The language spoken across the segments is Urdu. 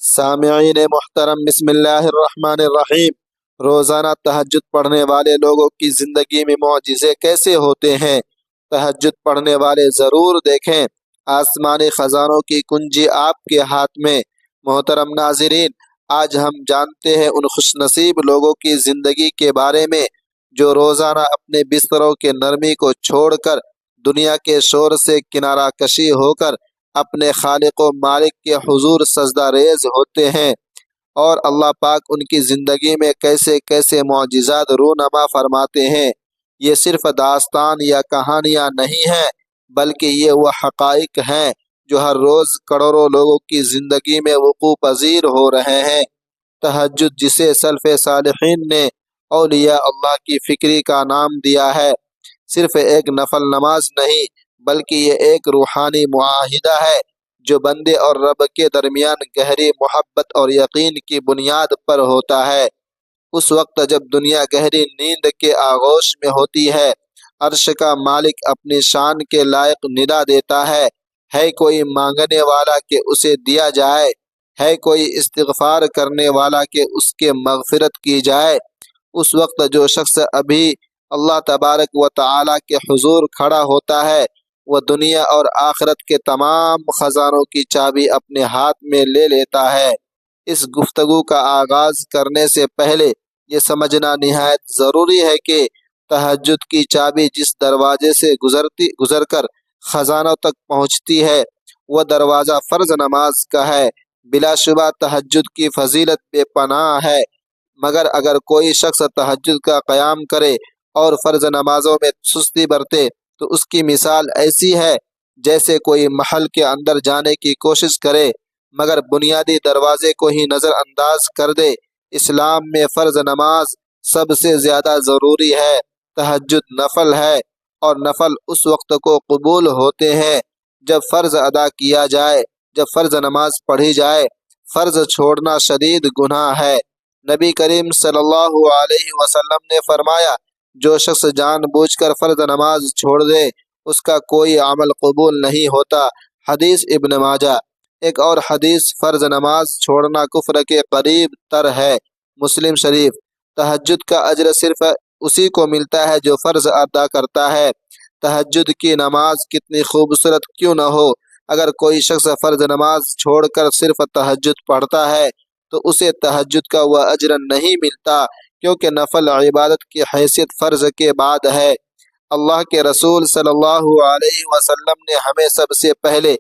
سامعین محترم، بسم اللہ الرحمن الرحیم۔ روزانہ تہجد پڑھنے والے لوگوں کی زندگی میں معجزے کیسے ہوتے ہیں؟ تہجد پڑھنے والے ضرور دیکھیں، آسمانی خزانوں کی کنجی آپ کے ہاتھ میں۔ محترم ناظرین، آج ہم جانتے ہیں ان خوش نصیب لوگوں کی زندگی کے بارے میں جو روزانہ اپنے بستروں کے نرمی کو چھوڑ کر دنیا کے شور سے کنارہ کشی ہو کر اپنے خالق و مالک کے حضور سجدہ ریز ہوتے ہیں، اور اللہ پاک ان کی زندگی میں کیسے کیسے معجزات رونما فرماتے ہیں۔ یہ صرف داستان یا کہانیاں نہیں ہیں، بلکہ یہ وہ حقائق ہیں جو ہر روز کروڑوں لوگوں کی زندگی میں وقوع پذیر ہو رہے ہیں۔ تہجد، جسے سلف صالحین نے اولیاء اللہ کی فکری کا نام دیا ہے، صرف ایک نفل نماز نہیں، بلکہ یہ ایک روحانی معاہدہ ہے جو بندے اور رب کے درمیان گہری محبت اور یقین کی بنیاد پر ہوتا ہے۔ اس وقت جب دنیا گہری نیند کے آغوش میں ہوتی ہے، عرش کا مالک اپنی شان کے لائق ندا دیتا ہے کوئی مانگنے والا کہ اسے دیا جائے، ہے کوئی استغفار کرنے والا کہ اس کے مغفرت کی جائے۔ اس وقت جو شخص ابھی اللہ تبارک و تعالی کے حضور کھڑا ہوتا ہے، وہ دنیا اور آخرت کے تمام خزانوں کی چابی اپنے ہاتھ میں لے لیتا ہے۔ اس گفتگو کا آغاز کرنے سے پہلے یہ سمجھنا نہایت ضروری ہے کہ تہجد کی چابی جس دروازے سے گزر کر خزانوں تک پہنچتی ہے، وہ دروازہ فرض نماز کا ہے۔ بلا شبہ تہجد کی فضیلت بے پناہ ہے، مگر اگر کوئی شخص تہجد کا قیام کرے اور فرض نمازوں میں سستی برتے تو اس کی مثال ایسی ہے جیسے کوئی محل کے اندر جانے کی کوشش کرے مگر بنیادی دروازے کو ہی نظر انداز کر دے۔ اسلام میں فرض نماز سب سے زیادہ ضروری ہے۔ تہجد نفل ہے، اور نفل اس وقت کو قبول ہوتے ہیں جب فرض ادا کیا جائے، جب فرض نماز پڑھی جائے۔ فرض چھوڑنا شدید گناہ ہے۔ نبی کریم صلی اللہ علیہ وسلم نے فرمایا، جو شخص جان بوجھ کر فرض نماز چھوڑ دے اس کا کوئی عمل قبول نہیں ہوتا۔ حدیث ابن ماجہ۔ ایک اور حدیث، فرض نماز چھوڑنا کفر کے قریب تر ہے، مسلم شریف۔ تہجد کا اجر صرف اسی کو ملتا ہے جو فرض ادا کرتا ہے۔ تہجد کی نماز کتنی خوبصورت کیوں نہ ہو، اگر کوئی شخص فرض نماز چھوڑ کر صرف تہجد پڑھتا ہے تو اسے تہجد کا وہ اجر نہیں ملتا، کیونکہ نفل عبادت کی حیثیت فرض کے بعد ہے۔ اللہ کے رسول صلی اللہ علیہ وسلم نے ہمیں سب سے پہلے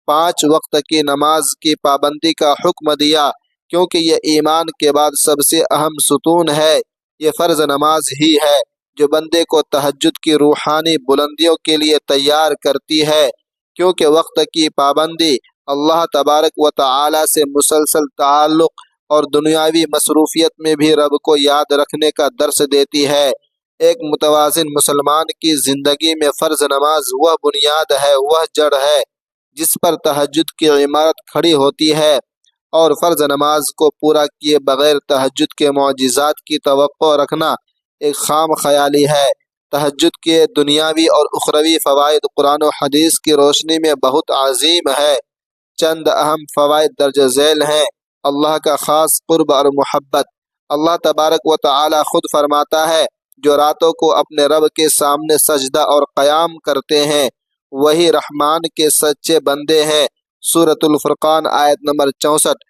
5 وقت کی نماز کی پابندی کا حکم دیا، کیونکہ یہ ایمان کے بعد سب سے اہم ستون ہے۔ یہ فرض نماز ہی ہے جو بندے کو تہجد کی روحانی بلندیوں کے لیے تیار کرتی ہے، کیونکہ وقت کی پابندی اللہ تبارک و تعالی سے مسلسل تعلق اور دنیاوی مصروفیت میں بھی رب کو یاد رکھنے کا درس دیتی ہے۔ ایک متوازن مسلمان کی زندگی میں فرض نماز وہ بنیاد ہے، وہ جڑ ہے جس پر تہجد کی عمارت کھڑی ہوتی ہے، اور فرض نماز کو پورا کیے بغیر تہجد کے معجزات کی توقع رکھنا ایک خام خیالی ہے۔ تہجد کے دنیاوی اور اخروی فوائد قرآن و حدیث کی روشنی میں بہت عظیم ہے۔ چند اہم فوائد درج ذیل ہیں۔ اللہ کا خاص قرب اور محبت۔ اللہ تبارک و تعالی خود فرماتا ہے، جو راتوں کو اپنے رب کے سامنے سجدہ اور قیام کرتے ہیں وہی رحمان کے سچے بندے ہیں۔ سورۃ الفرقان آیت نمبر 64۔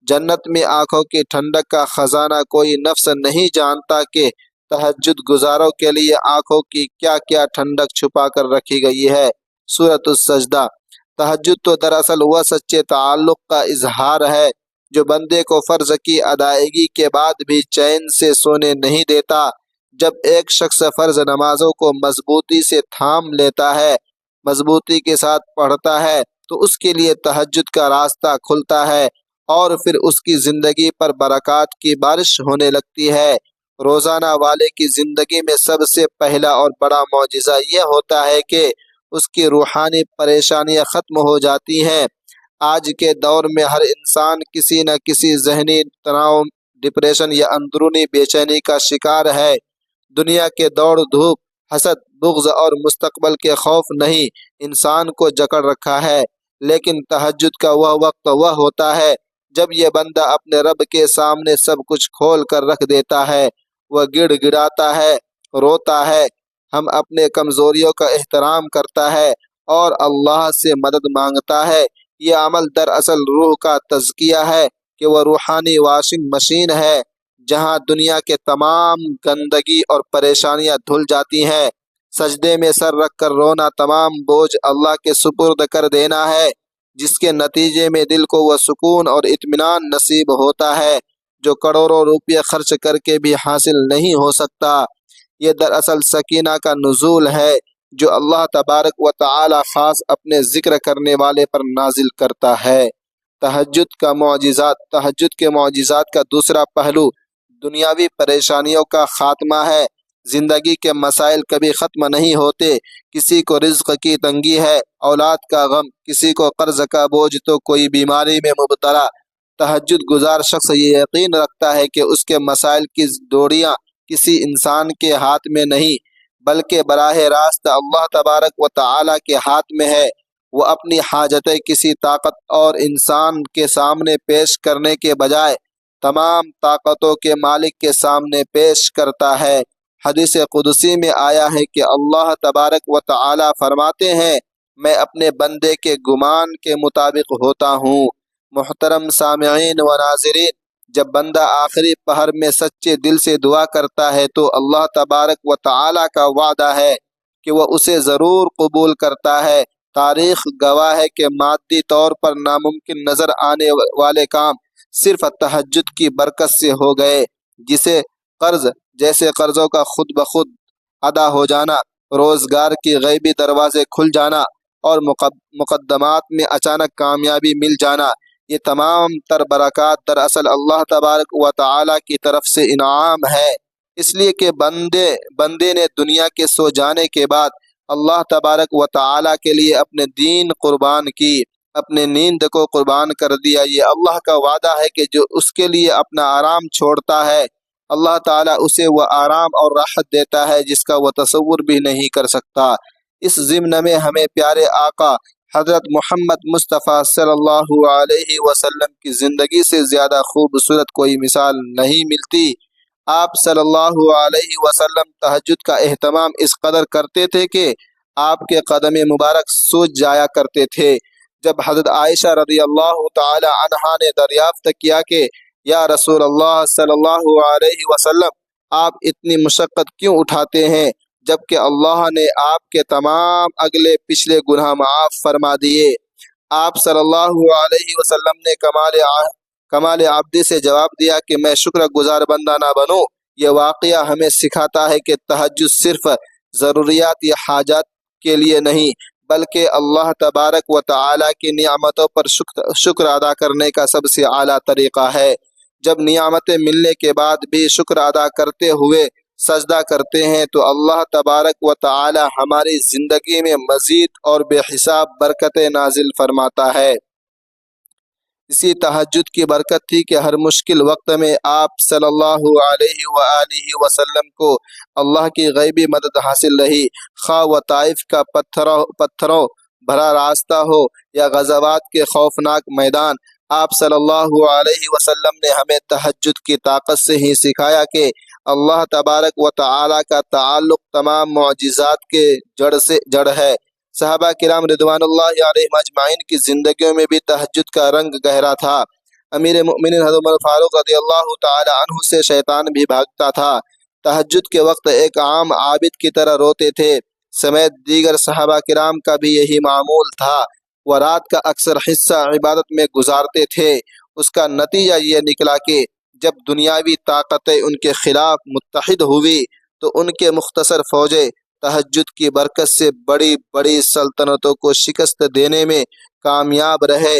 جنت میں آنکھوں کی ٹھنڈک کا خزانہ کوئی نفس نہیں جانتا کہ تہجد گزاروں کے لیے آنکھوں کی کیا کیا ٹھنڈک چھپا کر رکھی گئی ہے۔ سورۃ السجدہ۔ تہجد تو دراصل وہ سچے تعلق کا اظہار ہے جو بندے کو فرض کی ادائیگی کے بعد بھی چین سے سونے نہیں دیتا۔ جب ایک شخص فرض نمازوں کو مضبوطی سے تھام لیتا ہے، مضبوطی کے ساتھ پڑھتا ہے، تو اس کے لیے تہجد کا راستہ کھلتا ہے اور پھر اس کی زندگی پر برکات کی بارش ہونے لگتی ہے۔ روزانہ والے کی زندگی میں سب سے پہلا اور بڑا معجزہ یہ ہوتا ہے کہ اس کی روحانی پریشانیاں ختم ہو جاتی ہیں۔ آج کے دور میں ہر انسان کسی نہ کسی ذہنی تناؤ، ڈپریشن یا اندرونی بے چینی کا شکار ہے۔ دنیا کے دوڑ دھوپ، حسد، بغض اور مستقبل کے خوف نہیں انسان کو جکڑ رکھا ہے، لیکن تہجد کا وہ وقت وہ ہوتا ہے جب یہ بندہ اپنے رب کے سامنے سب کچھ کھول کر رکھ دیتا ہے، وہ گڑ گڑاتا ہے، روتا ہے، ہم اپنے کمزوریوں کا احترام کرتا ہے اور اللہ سے مدد مانگتا ہے۔ یہ عمل دراصل روح کا تزکیہ ہے کہ وہ روحانی واشنگ مشین ہے جہاں دنیا کے تمام گندگی اور پریشانیاں دھل جاتی ہیں۔ سجدے میں سر رکھ کر رونا تمام بوجھ اللہ کے سپرد کر دینا ہے، جس کے نتیجے میں دل کو وہ سکون اور اطمینان نصیب ہوتا ہے جو کروڑوں روپے خرچ کر کے بھی حاصل نہیں ہو سکتا۔ یہ دراصل سکینہ کا نزول ہے جو اللہ تبارک و تعالی خاص اپنے ذکر کرنے والے پر نازل کرتا ہے۔ تہجد کے معجزات کا دوسرا پہلو دنیاوی پریشانیوں کا خاتمہ ہے۔ زندگی کے مسائل کبھی ختم نہیں ہوتے، کسی کو رزق کی تنگی ہے، اولاد کا غم، کسی کو قرض کا بوجھ تو کوئی بیماری میں مبتلا۔ تہجد گزار شخص یہ یقین رکھتا ہے کہ اس کے مسائل کی ڈوریاں کسی انسان کے ہاتھ میں نہیں بلکہ براہ راست اللہ تبارک و تعالی کے ہاتھ میں ہے۔ وہ اپنی حاجتیں کسی طاقت اور انسان کے سامنے پیش کرنے کے بجائے تمام طاقتوں کے مالک کے سامنے پیش کرتا ہے۔ حدیث قدسی میں آیا ہے کہ اللہ تبارک و تعالی فرماتے ہیں، میں اپنے بندے کے گمان کے مطابق ہوتا ہوں۔ محترم سامعین و ناظرین، جب بندہ آخری پہر میں سچے دل سے دعا کرتا ہے تو اللہ تبارک و تعالی کا وعدہ ہے کہ وہ اسے ضرور قبول کرتا ہے۔ تاریخ گواہ ہے کہ مادی طور پر ناممکن نظر آنے والے کام صرف تہجد کی برکت سے ہو گئے، جیسے قرضوں کا خود بخود ادا ہو جانا، روزگار کی غیبی دروازے کھل جانا اور مقدمات میں اچانک کامیابی مل جانا۔ یہ تمام تر برکات دراصل اللہ تبارک و تعالی کی طرف سے انعام ہے، اس لیے کہ بندے نے دنیا کے سو جانے کے بعد اللہ تبارک و تعالی کے لیے اپنے دین قربان کی، اپنے نیند کو قربان کر دیا۔ یہ اللہ کا وعدہ ہے کہ جو اس کے لیے اپنا آرام چھوڑتا ہے، اللہ تعالیٰ اسے وہ آرام اور راحت دیتا ہے جس کا وہ تصور بھی نہیں کر سکتا۔ اس ضمن میں ہمیں پیارے آقا حضرت محمد مصطفیٰ صلی اللہ علیہ وسلم کی زندگی سے زیادہ خوبصورت کوئی مثال نہیں ملتی۔ آپ صلی اللہ علیہ وسلم تہجد کا اہتمام اس قدر کرتے تھے کہ آپ کے قدم مبارک سوج جایا کرتے تھے۔ جب حضرت عائشہ رضی اللہ تعالی عنہا نے دریافت کیا کہ یا رسول اللہ صلی اللہ علیہ وسلم، آپ اتنی مشقت کیوں اٹھاتے ہیں جبکہ اللہ نے آپ کے تمام اگلے پچھلے گناہ معاف فرما دیے؟ آپ صلی اللہ علیہ وسلم نے کمال عبدی سے جواب دیا کہ میں شکر گزار بندہ نہ بنوں۔ یہ واقعہ ہمیں سکھاتا ہے کہ تہجد صرف ضروریات یا حاجات کے لیے نہیں بلکہ اللہ تبارک و تعالی کی نعمتوں پر شکر ادا کرنے کا سب سے اعلیٰ طریقہ ہے۔ جب نعمتیں ملنے کے بعد بھی شکر ادا کرتے ہوئے سجدہ کرتے ہیں تو اللہ تبارک و تعالی ہماری زندگی میں مزید اور بے حساب برکتیں نازل فرماتا ہے۔ اسی تہجد کی برکت تھی کہ ہر مشکل وقت میں آپ صلی اللہ علیہ وآلہ وسلم کو اللہ کی غیبی مدد حاصل رہی، خواہ وہ طائف کا پتھروں بھرا راستہ ہو یا غزوات کے خوفناک میدان۔ آپ صلی اللہ علیہ وسلم نے ہمیں تہجد کی طاقت سے ہی سکھایا کہ اللہ تبارک و تعالی کا تعلق تمام معجزات کے جڑ ہے۔ صحابہ کرام رضوان اللہ علیہم اجمعین کی زندگیوں میں بھی تہجد کا رنگ گہرا تھا۔ امیر مؤمنین حضرت عمر فاروق رضی اللہ تعالی عنہ سے شیطان بھی بھاگتا تھا۔ تہجد کے وقت ایک عام عابد کی طرح روتے تھے، سمیت دیگر صحابہ کرام کا بھی یہی معمول تھا۔ وہ رات کا اکثر حصہ عبادت میں گزارتے تھے۔ اس کا نتیجہ یہ نکلا کہ جب دنیاوی طاقتیں ان کے خلاف متحد ہوئی تو ان کے مختصر فوجیں تہجد کی برکت سے بڑی بڑی سلطنتوں کو شکست دینے میں کامیاب رہے۔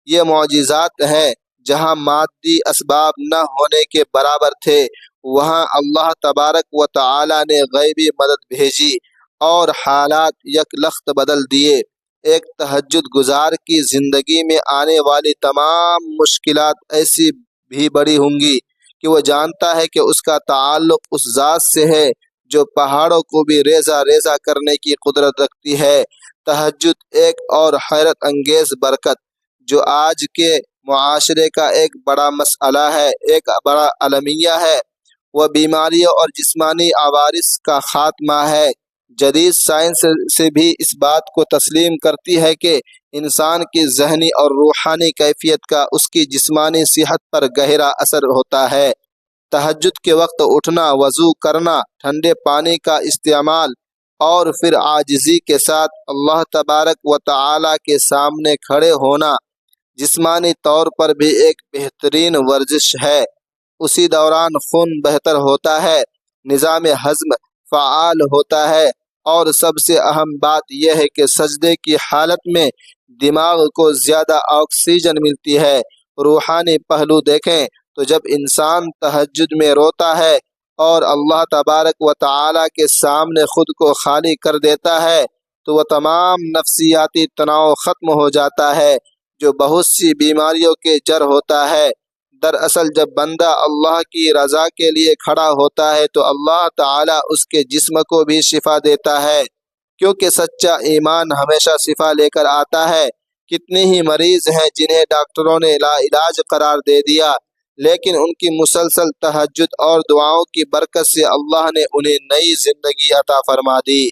یہ معجزات ہیں جہاں مادی اسباب نہ ہونے کے برابر تھے، وہاں اللہ تبارک و تعالی نے غیبی مدد بھیجی اور حالات یک لخت بدل دیے۔ ایک تہجد گزار کی زندگی میں آنے والی تمام مشکلات ایسی بھی بڑی ہوں گی کہ وہ جانتا ہے کہ اس کا تعلق اس ذات سے ہے جو پہاڑوں کو بھی ریزہ ریزہ کرنے کی قدرت رکھتی ہے۔ تہجد ایک اور حیرت انگیز برکت جو آج کے معاشرے کا ایک بڑا مسئلہ ہے، ایک بڑا المیہ ہے۔ وہ بیماریوں اور جسمانی عوارض کا خاتمہ ہے۔ جدید سائنس سے بھی اس بات کو تسلیم کرتی ہے کہ انسان کی ذہنی اور روحانی کیفیت کا اس کی جسمانی صحت پر گہرا اثر ہوتا ہے۔ تہجد کے وقت اٹھنا، وضو کرنا، ٹھنڈے پانی کا استعمال اور پھر عاجزی کے ساتھ اللہ تبارک و تعالی کے سامنے کھڑے ہونا جسمانی طور پر بھی ایک بہترین ورزش ہے۔ اسی دوران خون بہتر ہوتا ہے، نظام ہضم فعال ہوتا ہے، اور سب سے اہم بات یہ ہے کہ سجدے کی حالت میں دماغ کو زیادہ آکسیجن ملتی ہے۔ روحانی پہلو دیکھیں تو جب انسان تہجد میں روتا ہے اور اللہ تبارک و تعالی کے سامنے خود کو خالی کر دیتا ہے تو وہ تمام نفسیاتی تناؤ ختم ہو جاتا ہے جو بہت سی بیماریوں کے جڑ ہوتا ہے۔ دراصل جب بندہ اللہ کی رضا کے لیے کھڑا ہوتا ہے تو اللہ تعالی اس کے جسم کو بھی شفا دیتا ہے، کیونکہ سچا ایمان ہمیشہ شفا لے کر آتا ہے۔ کتنے ہی مریض ہیں جنہیں ڈاکٹروں نے لا علاج قرار دے دیا، لیکن ان کی مسلسل تہجد اور دعاؤں کی برکت سے اللہ نے انہیں نئی زندگی عطا فرما دی۔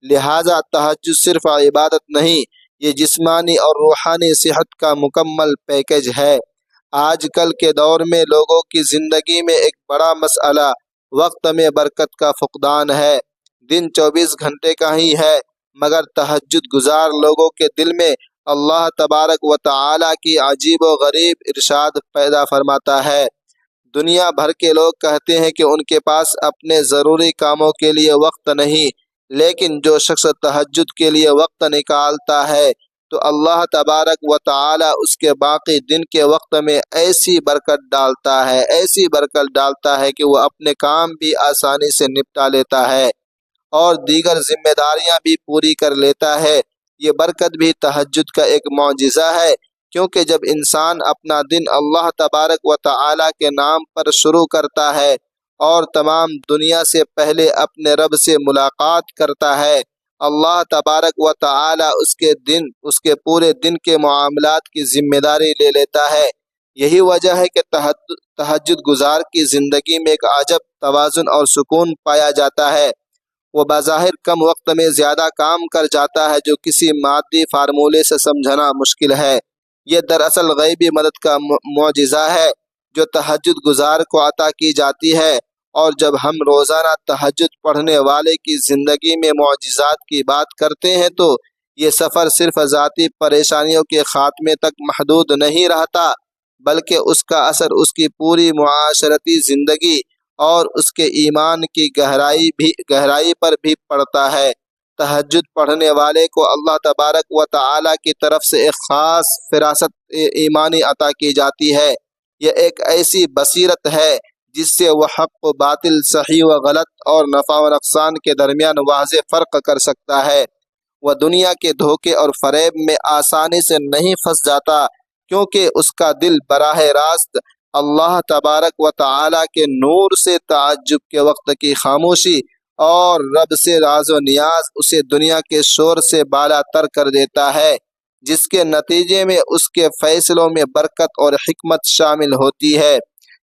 لہذا تہجد صرف عبادت نہیں، یہ جسمانی اور روحانی صحت کا مکمل پیکج ہے۔ آج کل کے دور میں لوگوں کی زندگی میں ایک بڑا مسئلہ وقت میں برکت کا فقدان ہے۔ دن 24 گھنٹے کا ہی ہے، مگر تہجد گزار لوگوں کے دل میں اللہ تبارک و تعالی کی عجیب و غریب ارشاد پیدا فرماتا ہے۔ دنیا بھر کے لوگ کہتے ہیں کہ ان کے پاس اپنے ضروری کاموں کے لیے وقت نہیں، لیکن جو شخص تہجد کے لیے وقت نکالتا ہے تو اللہ تبارک و تعالی اس کے باقی دن کے وقت میں ایسی برکت ڈالتا ہے کہ وہ اپنے کام بھی آسانی سے نپٹا لیتا ہے اور دیگر ذمہ داریاں بھی پوری کر لیتا ہے۔ یہ برکت بھی تہجد کا ایک معجزہ ہے، کیونکہ جب انسان اپنا دن اللہ تبارک و تعالی کے نام پر شروع کرتا ہے اور تمام دنیا سے پہلے اپنے رب سے ملاقات کرتا ہے، اللہ تبارک و تعالی اس کے پورے دن کے معاملات کی ذمہ داری لے لیتا ہے۔ یہی وجہ ہے کہ تہجد گزار کی زندگی میں ایک عجب توازن اور سکون پایا جاتا ہے۔ وہ بظاہر کم وقت میں زیادہ کام کر جاتا ہے، جو کسی مادی فارمولے سے سمجھنا مشکل ہے۔ یہ دراصل غیبی مدد کا معجزہ ہے جو تہجد گزار کو عطا کی جاتی ہے۔ اور جب ہم روزانہ تہجد پڑھنے والے کی زندگی میں معجزات کی بات کرتے ہیں تو یہ سفر صرف ذاتی پریشانیوں کے خاتمے تک محدود نہیں رہتا، بلکہ اس کا اثر اس کی پوری معاشرتی زندگی اور اس کے ایمان کی گہرائی پر بھی پڑتا ہے۔ تہجد پڑھنے والے کو اللہ تبارک و تعالی کی طرف سے ایک خاص فراست ایمانی عطا کی جاتی ہے۔ یہ ایک ایسی بصیرت ہے جس سے وہ حق و باطل، صحیح و غلط اور نفع و نقصان کے درمیان واضح فرق کر سکتا ہے۔ وہ دنیا کے دھوکے اور فریب میں آسانی سے نہیں پھنس جاتا، کیونکہ اس کا دل براہ راست اللہ تبارک و تعالی کے نور سے تعجب کے وقت کی خاموشی اور رب سے راز و نیاز اسے دنیا کے شور سے بالا تر کر دیتا ہے، جس کے نتیجے میں اس کے فیصلوں میں برکت اور حکمت شامل ہوتی ہے۔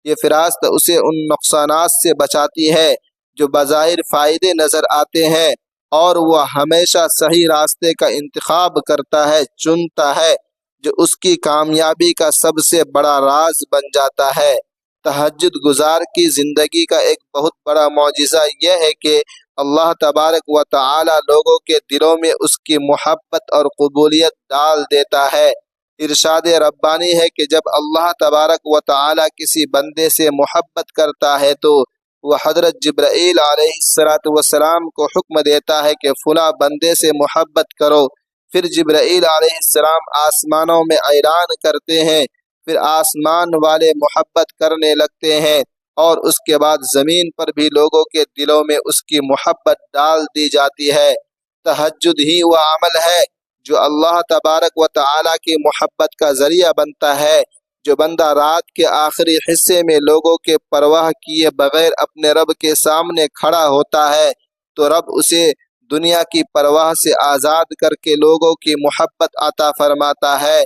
یہ فراست اسے ان نقصانات سے بچاتی ہے جو بظاہر فائدے نظر آتے ہیں، اور وہ ہمیشہ صحیح راستے کا انتخاب چنتا ہے جو اس کی کامیابی کا سب سے بڑا راز بن جاتا ہے۔ تہجد گزار کی زندگی کا ایک بہت بڑا معجزہ یہ ہے کہ اللہ تبارک و تعالی لوگوں کے دلوں میں اس کی محبت اور قبولیت ڈال دیتا ہے۔ ارشاد ربانی ہے کہ جب اللہ تبارک و تعالی کسی بندے سے محبت کرتا ہے تو وہ حضرت جبرائیل علیہ السلام کو حکم دیتا ہے کہ فلاں بندے سے محبت کرو۔ پھر جبرائیل علیہ السلام آسمانوں میں اعلان کرتے ہیں، پھر آسمان والے محبت کرنے لگتے ہیں، اور اس کے بعد زمین پر بھی لوگوں کے دلوں میں اس کی محبت ڈال دی جاتی ہے۔ تہجد ہی وہ عمل ہے جو اللہ تبارک و تعالی کی محبت کا ذریعہ بنتا ہے۔ جو بندہ رات کے آخری حصے میں لوگوں کے پرواہ کیے بغیر اپنے رب کے سامنے کھڑا ہوتا ہے تو رب اسے دنیا کی پرواہ سے آزاد کر کے لوگوں کی محبت عطا فرماتا ہے۔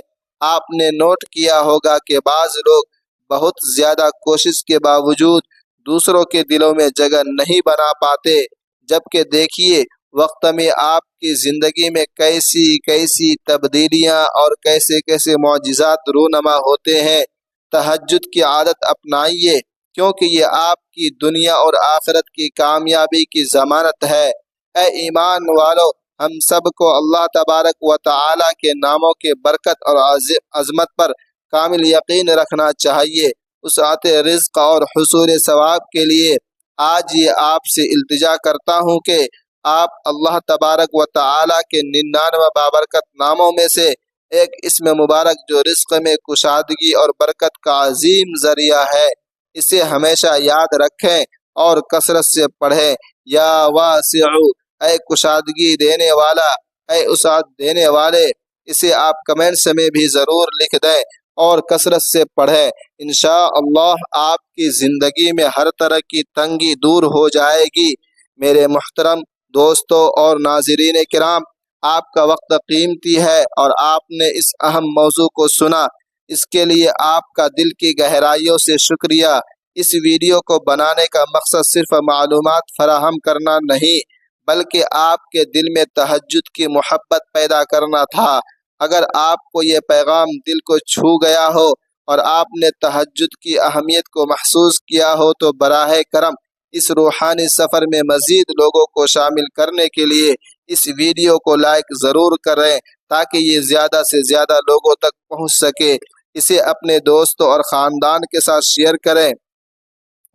آپ نے نوٹ کیا ہوگا کہ بعض لوگ بہت زیادہ کوشش کے باوجود دوسروں کے دلوں میں جگہ نہیں بنا پاتے، جبکہ دیکھیے وقت میں آپ کی زندگی میں کیسی کیسی تبدیلیاں اور کیسے کیسے معجزات رونما ہوتے ہیں۔ تہجد کی عادت اپنائیے، کیونکہ یہ آپ کی دنیا اور آخرت کی کامیابی کی ضمانت ہے۔ اے ایمان والو، ہم سب کو اللہ تبارک و تعالی کے ناموں کے برکت اور عظمت پر کامل یقین رکھنا چاہیے۔ وسعت رزق اور حصول ثواب کے لیے آج یہ آپ سے التجا کرتا ہوں کہ آپ اللہ تبارک و تعالی کے 99 بابرکت ناموں میں سے ایک اسم مبارک جو رزق میں کشادگی اور برکت کا عظیم ذریعہ ہے، اسے ہمیشہ یاد رکھیں اور کثرت سے پڑھیں۔ یا واسع، اے کشادگی دینے والا، اے وسعت دینے والے، اسے آپ کمنٹس میں بھی ضرور لکھ دیں اور کثرت سے پڑھیں۔ انشاءاللہ آپ کی زندگی میں ہر طرح کی تنگی دور ہو جائے گی۔ میرے محترم دوستوں اور ناظرین کرام، آپ کا وقت قیمتی ہے اور آپ نے اس اہم موضوع کو سنا، اس کے لیے آپ کا دل کی گہرائیوں سے شکریہ۔ اس ویڈیو کو بنانے کا مقصد صرف معلومات فراہم کرنا نہیں، بلکہ آپ کے دل میں تہجد کی محبت پیدا کرنا تھا۔ اگر آپ کو یہ پیغام دل کو چھو گیا ہو اور آپ نے تہجد کی اہمیت کو محسوس کیا ہو تو براہ کرم اس روحانی سفر میں مزید لوگوں کو شامل کرنے کے لیے اس ویڈیو کو لائک ضرور کریں تاکہ یہ زیادہ سے زیادہ لوگوں تک پہنچ سکے۔ اسے اپنے دوستوں اور خاندان کے ساتھ شیئر کریں،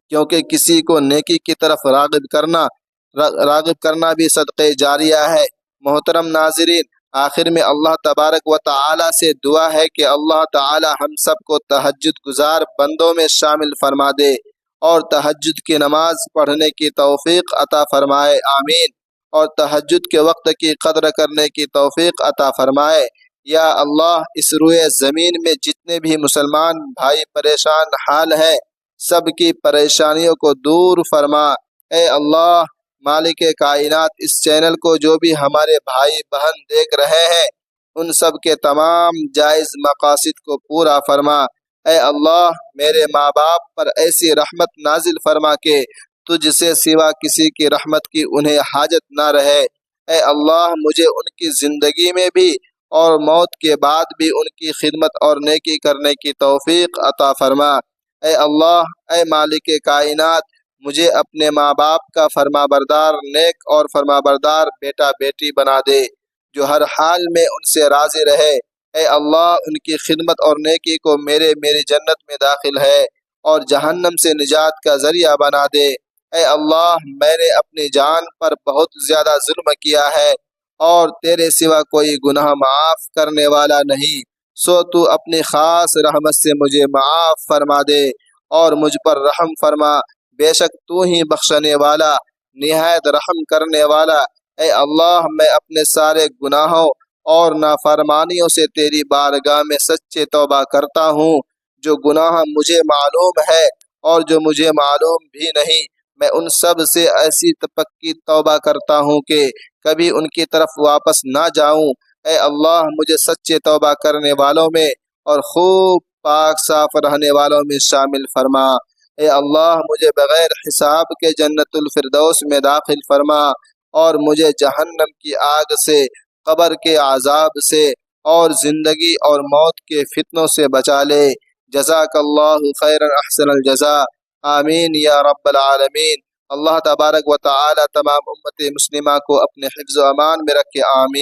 کیونکہ کسی کو نیکی کی طرف راغب کرنا بھی صدقہ جاریہ ہے۔ محترم ناظرین، آخر میں اللہ تبارک و تعالی سے دعا ہے کہ اللہ تعالی ہم سب کو تہجد گزار بندوں میں شامل فرما دے اور تہجد کی نماز پڑھنے کی توفیق عطا فرمائے، آمین، اور تہجد کے وقت کی قدر کرنے کی توفیق عطا فرمائے۔ یا اللہ، اس روئے زمین میں جتنے بھی مسلمان بھائی پریشان حال ہیں، سب کی پریشانیوں کو دور فرما۔ اے اللہ مالک کائنات، اس چینل کو جو بھی ہمارے بھائی بہن دیکھ رہے ہیں، ان سب کے تمام جائز مقاصد کو پورا فرما۔ اے اللہ، میرے ماں باپ پر ایسی رحمت نازل فرما کہ تجھ سے سوا کسی کی رحمت کی انہیں حاجت نہ رہے۔ اے اللہ، مجھے ان کی زندگی میں بھی اور موت کے بعد بھی ان کی خدمت اور نیکی کرنے کی توفیق عطا فرما۔ اے اللہ، اے مالک کائنات، مجھے اپنے ماں باپ کا فرما بردار، نیک اور فرما بردار بیٹا بیٹی بنا دے جو ہر حال میں ان سے راضی رہے۔ اے اللہ، ان کی خدمت اور نیکی کو میری جنت میں داخل ہے اور جہنم سے نجات کا ذریعہ بنا دے۔ اے اللہ، میں نے اپنی جان پر بہت زیادہ ظلم کیا ہے اور تیرے سوا کوئی گناہ معاف کرنے والا نہیں، سو تو اپنی خاص رحمت سے مجھے معاف فرما دے اور مجھ پر رحم فرما، بے شک تو ہی بخشنے والا نہایت رحم کرنے والا۔ اے اللہ، میں اپنے سارے گناہوں اور نافرمانیوں سے تیری بارگاہ میں سچے توبہ کرتا ہوں۔ جو گناہ مجھے معلوم ہے اور جو مجھے معلوم بھی نہیں، میں ان سب سے ایسی پکی توبہ کرتا ہوں کہ کبھی ان کی طرف واپس نہ جاؤں۔ اے اللہ، مجھے سچے توبہ کرنے والوں میں اور خوب پاک صاف رہنے والوں میں شامل فرما۔ اے اللہ، مجھے بغیر حساب کے جنت الفردوس میں داخل فرما اور مجھے جہنم کی آگ سے، قبر کے عذاب سے اور زندگی اور موت کے فتنوں سے بچا لے۔ جزاک اللہ خیرا احسن الجزاء، آمین یا رب العالمین۔ اللہ تبارک و تعالی تمام امت مسلمہ کو اپنے حفظ و امان میں رکھے، آمین۔